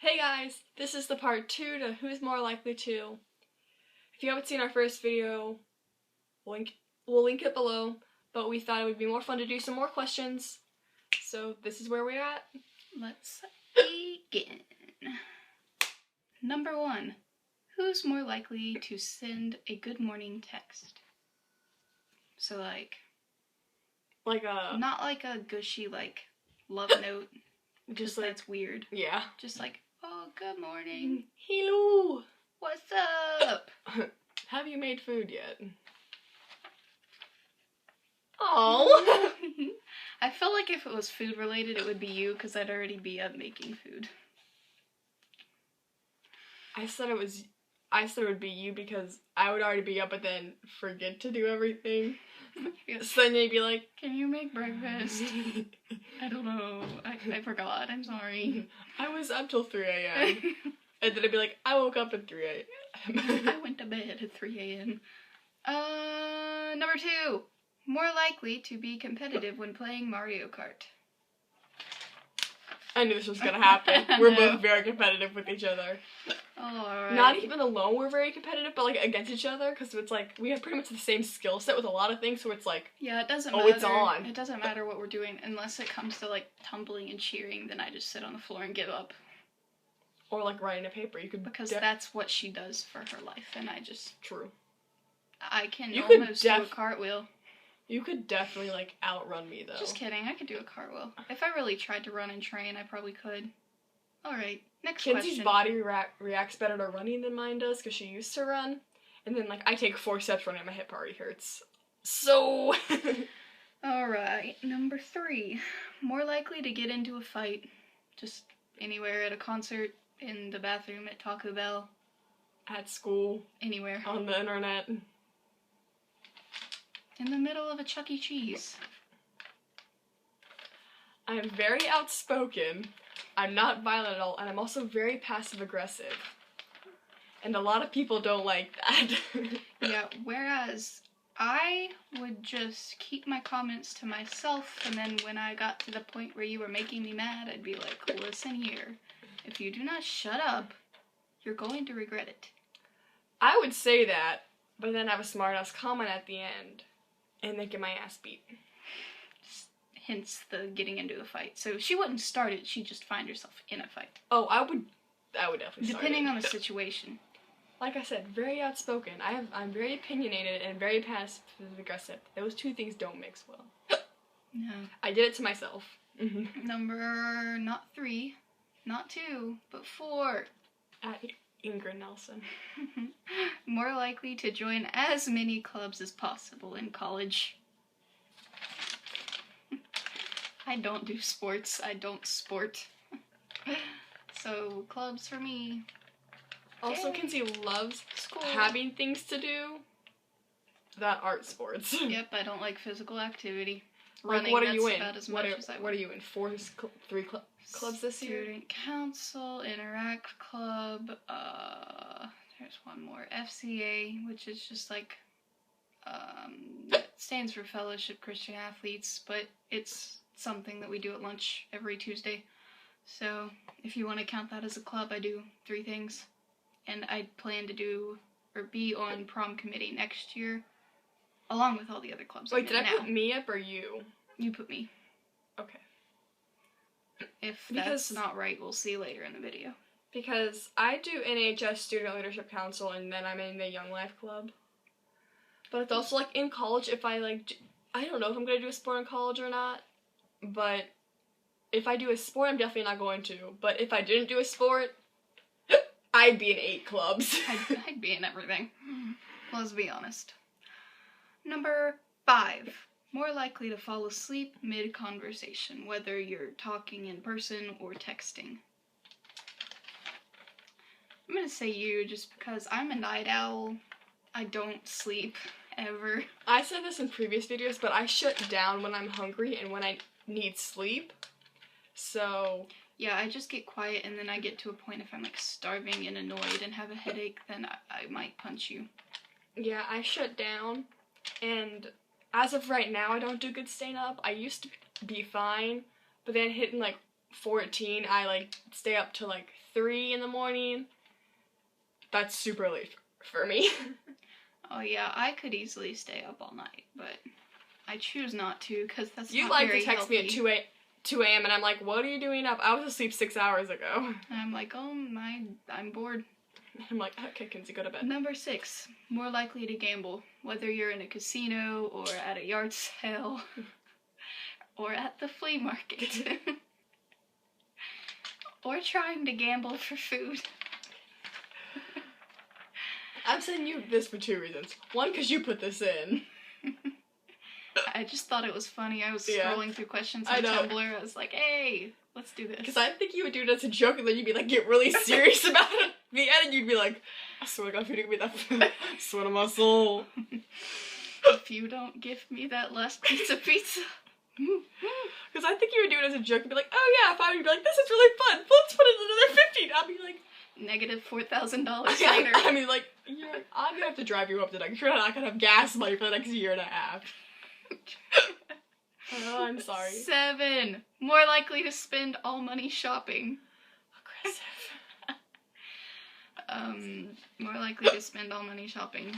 Hey guys, this is the part 2 to Who's More Likely To. If you haven't seen our first video, we'll link it below, but we thought it would be more fun to do some more questions, so this is where we're at. Let's begin. Number 1. Who's more likely to send a good morning text? So not like a gushy, love note. Just like, that's weird. Yeah. Just like, oh, good morning. Hello. What's up? Have you made food yet? Oh. I feel like if it was food related, it would be you, because I'd already be up making food. I said it would be you because I would already be up but then forget to do everything. So then you'd be like, can you make breakfast? I don't know. I forgot. I'm sorry. I was up till 3 a.m. And then I'd be like, I woke up at 3 a.m. I went to bed at 3 a.m. Number 2. More likely to be competitive when playing Mario Kart. I knew this was gonna happen. We're both very competitive with each other. Alright. Not even alone we're very competitive, but against each other, because it's we have pretty much the same skill set with a lot of things, so it's yeah, it doesn't matter. It's on. It doesn't matter what we're doing, unless it comes to tumbling and cheering, then I just sit on the floor and give up. Or writing a paper, you could because that's what she does for her life, and I just... True. I can almost do a cartwheel. You could definitely, outrun me, though. Just kidding, I could do a cartwheel. If I really tried to run and train, I probably could. Alright, next question. Kenzie's body reacts better to running than mine does, because she used to run. And then, I take 4 steps running, my hip already hurts. So... Alright, number 3. More likely to get into a fight. Just anywhere, at a concert, in the bathroom, at Taco Bell. At school. Anywhere. On the internet. In the middle of a Chuck E. Cheese. I am very outspoken, I'm not violent at all, and I'm also very passive-aggressive. And a lot of people don't like that. Yeah, whereas I would just keep my comments to myself, and then when I got to the point where you were making me mad, I'd be like, listen here, if you do not shut up, you're going to regret it. I would say that, but then have a smart-ass comment at the end. And then get my ass beat. Hence the getting into a fight. So she wouldn't start it, she'd just find herself in a fight. Oh, I would definitely start Depending on the situation. Like I said, very outspoken. I'm very opinionated and very passive-aggressive. Those two things don't mix well. No. I did it to myself. Number, not 3, not 2, but 4. At Ingrid Nelson. More likely to join as many clubs as possible in college. I don't do sports. I don't sport. So, clubs for me. Also, Kenzie loves school. Having things to do that aren't sports. Yep, I don't like physical activity. Running, what are you in? About as much as I what are you in? 3 clubs this year? Student Council, Interact Club, there's one more, FCA, which is just it stands for Fellowship Christian Athletes, but it's something that we do at lunch every Tuesday. So, if you want to count that as a club, I do 3 things. And I plan to be on prom committee next year, along with all the other clubs. Wait, did I put me up or you? You put me. Okay. If that's not right, we'll see later in the video. Because I do NHS Student Leadership Council, and then I'm in the Young Life Club. But it's also, in college, if I don't know if I'm going to do a sport in college or not, but if I do a sport, I'm definitely not going to. But if I didn't do a sport, I'd be in 8 clubs. I'd be in everything. Let's be honest. Number 5. More likely to fall asleep mid-conversation, whether you're talking in person or texting. I'm gonna say you, just because I'm a night owl. I don't sleep, ever. I said this in previous videos, but I shut down when I'm hungry and when I need sleep. So... yeah, I just get quiet, and then I get to a point if I'm, starving and annoyed and have a headache, then I might punch you. Yeah, I shut down, and as of right now, I don't do good staying up. I used to be fine, but then hitting, 14, I, like, stay up till, like, 3 in the morning. That's super late for me. Oh yeah, I could easily stay up all night, but I choose not to because that's You not like very to text healthy. me at 2 a.m. and I'm like, what are you doing up? I was asleep 6 hours ago. And I'm like, oh my, I'm bored. I'm like, okay, Kenzie, go to bed. Number 6, more likely to gamble, whether you're in a casino or at a yard sale or at the flea market. Or trying to gamble for food. I'm sending you this for 2 reasons. One, because you put this in. I just thought it was funny. I was Yeah. scrolling through questions on Tumblr. I was like, hey, let's do this. Because I think you would do it as a joke and then you'd be like, get really serious about it. At the end, and you'd be like, I swear to God, if you don't give me that, swear to my soul. If you don't give me that last piece of pizza. Because I think you would do it as a joke and be like, oh yeah, if I would be like, this is really fun, let's put in another 15. I'd be like, Negative $4,000 later. I mean, like, I'm gonna have to drive you up to next year. You're not gonna have gas money for the next year and a half. Oh, I'm sorry. 7, more likely to spend all money shopping. Aggressive. More likely to spend all money shopping.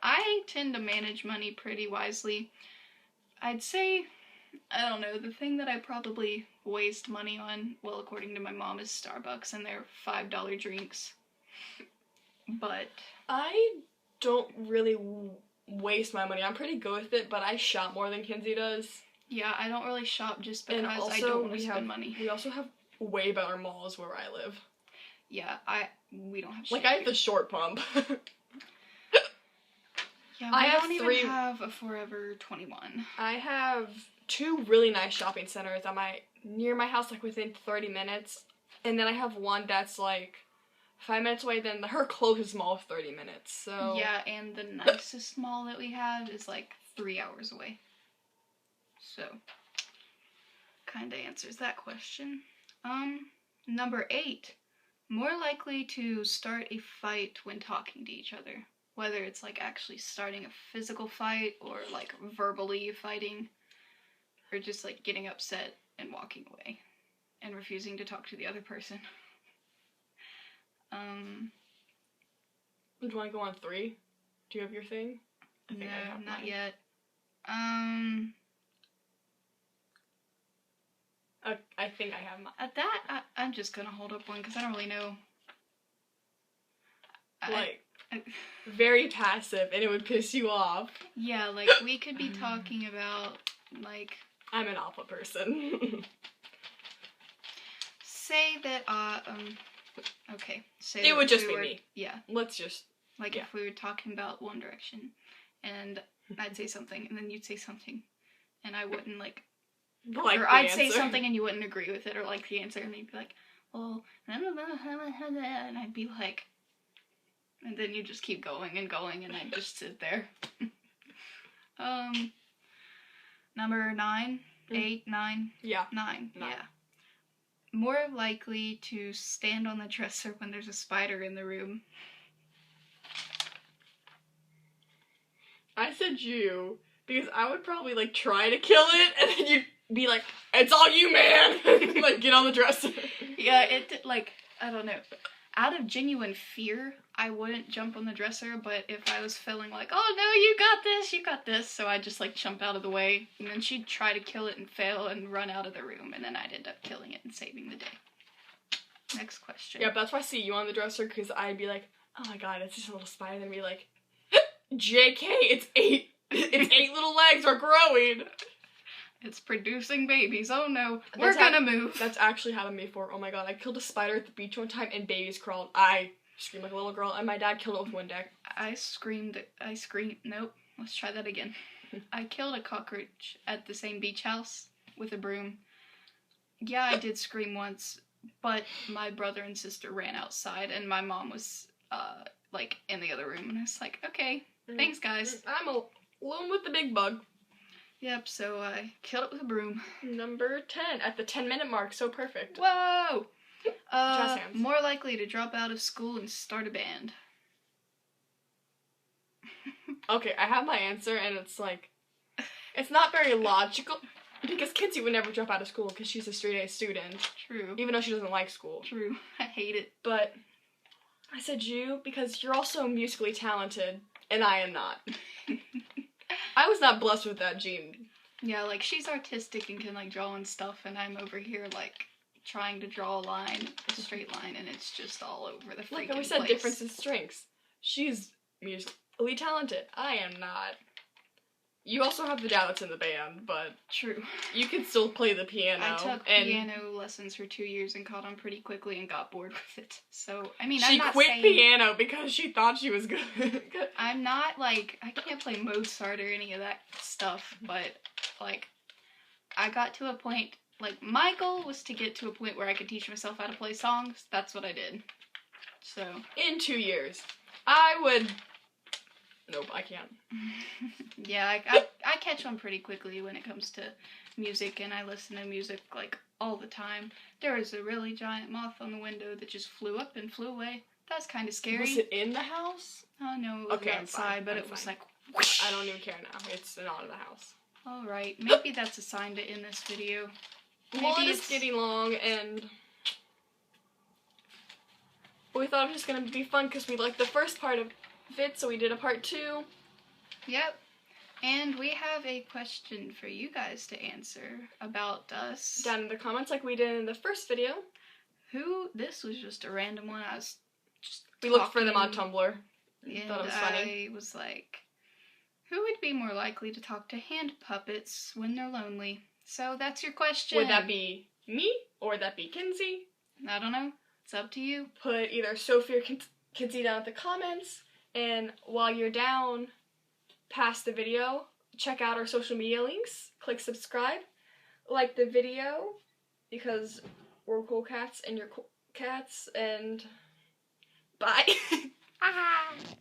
I tend to manage money pretty wisely. I'd say, I don't know, the thing that I probably waste money on, well, according to my mom, is Starbucks and their $5 drinks. But I don't really waste my money. I'm pretty good with it, but I shop more than Kenzie does. yeah, I don't really shop just because And also, I don't want to spend money. We also have way better malls where I live. Yeah, we don't have shit. Like, I have the short pump. Yeah, I we have don't even 3 have a Forever 21. I have 2 really nice shopping centers near my house, like within 30 minutes. And then I have one that's like 5 minutes away, then her closest mall is 30 minutes, so... Yeah, and the nicest mall that we have is like 3 hours away. So, kinda answers that question. Number 8. More likely to start a fight when talking to each other. Whether it's like actually starting a physical fight or like verbally fighting. Or just like getting upset and walking away. And refusing to talk to the other person. Do you want to go on 3? Do you have your thing? No, not mine. yet. I think I have mine. At that, I'm just gonna hold up one because I don't really know. Very passive, and it would piss you off. Yeah, like, we could be talking about, like... I'm an alpha person. Say that, okay. Say it that would just we be were, me. Yeah. Let's just... Like, yeah. if we were talking about One Direction, and I'd say something, and then you'd say something, and I wouldn't, like or I'd say something and you wouldn't agree with it or like the answer, and you'd be like, well, and I'd be like, and then you just keep going, and I'd just sit there. Number 9, 8, 9? Yeah. 9, yeah. More likely to stand on the dresser when there's a spider in the room. I said you, because I would probably, like, try to kill it, and then you'd be like, it's all you, man! Like, get on the dresser. Yeah, like, I don't know. Out of genuine fear, I wouldn't jump on the dresser, but if I was feeling like, oh no, you got this, so I'd just, like, jump out of the way, and then she'd try to kill it and fail and run out of the room, and then I'd end up killing it and saving the day. Next question. Yeah, that's why I see you on the dresser, because I'd be like, oh my god, it's just a little spider, and be like, JK, it's 8 little legs are growing. It's producing babies. Oh no, we're gonna move. That's actually happened before. Oh my god, I killed a spider at the beach one time and babies crawled. I screamed like a little girl, and my dad killed it with one deck. I screamed. Nope, let's try that again. I killed a cockroach at the same beach house with a broom. Yeah, I did scream once, but my brother and sister ran outside, and my mom was, like, in the other room, and I was like, okay, thanks, guys. I'm alone with the big bug. Yep, so I killed it with a broom. Number 10, at the 10-minute mark, so perfect. Whoa! Jazz hands. More likely to drop out of school and start a band. Okay, I have my answer, and it's like, it's not very logical. Because Kenzie would never drop out of school because she's a straight-A student. True. Even though she doesn't like school. True. I hate it. But I said you because you're also musically talented, and I am not. I was not blessed with that gene. Yeah, like, she's artistic and can, like, draw and stuff, and I'm over here, like, trying to draw a straight line, and it's just all over the freaking Like we said, place. difference in strengths. She's musically talented. I am not. You also have the dad that's in the band, but True. you can still play the piano. I took piano lessons for 2 years and caught on pretty quickly and got bored with it. So, I mean, I'm not She quit saying... piano because she thought she was good. I'm not, like, I can't play Mozart or any of that stuff, but, like, I got to a point, like, my goal was to get to a point where I could teach myself how to play songs. That's what I did. So. In 2 years. I would... Nope, I can't. Yeah, I catch on pretty quickly when it comes to music, and I listen to music, like, all the time. There was a really giant moth on the window that just flew up and flew away. That's kind of scary. Was it in the house? Oh, no, it was Okay, outside, but I'm it was fine. like, whoosh. I don't even care now. It's not in the house. Alright, maybe that's a sign to end this video. Well, Maybe it's getting long, and we thought it was just gonna be fun because we liked the first part of it, so we did a part 2. Yep. And we have a question for you guys to answer about us. Down in the comments like we did in the first video. This was just a random one. I was just We looked for them on Tumblr. And Thought it was funny. I was like, who would be more likely to talk to hand puppets when they're lonely? So that's your question. Would that be me, or would that be Kenzie? I don't know. It's up to you. Put either Sophie or Kenzie down in the comments, and while you're down past the video, check out our social media links, click subscribe, like the video, because we're cool cats and you're cool cats, and bye.